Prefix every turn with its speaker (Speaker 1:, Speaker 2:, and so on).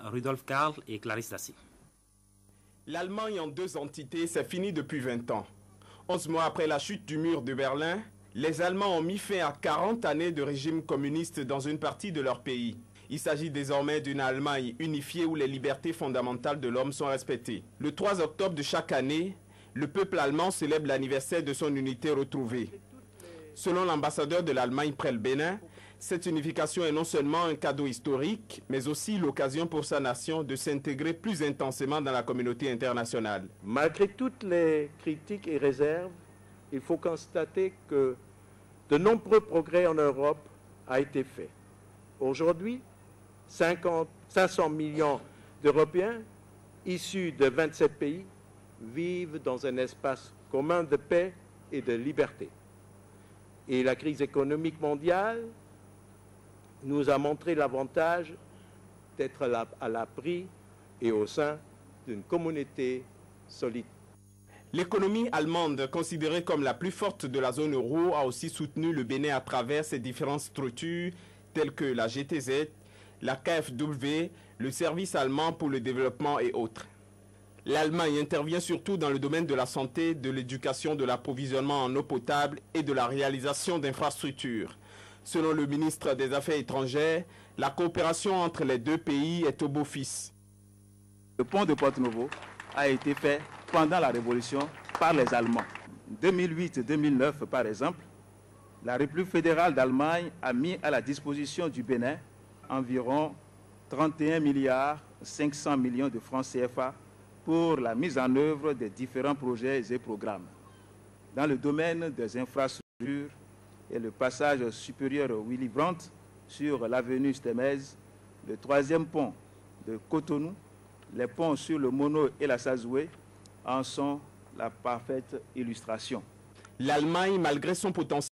Speaker 1: Rudolf Karl et Clarisse Dassy.
Speaker 2: L'Allemagne en deux entités, c'est fini depuis 20 ans. 11 mois après la chute du mur de Berlin, les Allemands ont mis fin à 40 années de régime communiste dans une partie de leur pays. Il s'agit désormais d'une Allemagne unifiée où les libertés fondamentales de l'homme sont respectées. Le 3 octobre de chaque année, le peuple allemand célèbre l'anniversaire de son unité retrouvée. Selon l'ambassadeur de l'Allemagne près le Bénin, cette unification est non seulement un cadeau historique, mais aussi l'occasion pour sa nation de s'intégrer plus intensément dans la communauté internationale.
Speaker 3: Malgré toutes les critiques et réserves, il faut constater que de nombreux progrès en Europe ont été faits. Aujourd'hui, 500 millions d'Européens issus de 27 pays vivent dans un espace commun de paix et de liberté. Et la crise économique mondiale nous a montré l'avantage d'être à l'abri et au sein d'une communauté solide.
Speaker 2: L'économie allemande, considérée comme la plus forte de la zone euro, a aussi soutenu le Bénin à travers ses différentes structures telles que la GTZ, la KfW, le service allemand pour le développement et autres. L'Allemagne intervient surtout dans le domaine de la santé, de l'éducation, de l'approvisionnement en eau potable et de la réalisation d'infrastructures. Selon le ministre des Affaires étrangères, la coopération entre les deux pays est au beau-fils.
Speaker 4: Le pont de Porto-Novo a été fait pendant la Révolution par les Allemands. 2008-2009, par exemple, la République fédérale d'Allemagne a mis à la disposition du Bénin environ 31 milliards 500 millions de francs CFA pour la mise en œuvre des différents projets et programmes. Dans le domaine des infrastructures et le passage supérieur Willy Brandt sur l'avenue Stemez, le troisième pont de Cotonou, les ponts sur le Mono et la Sazoué en sont la parfaite illustration.
Speaker 2: L'Allemagne, malgré son potentiel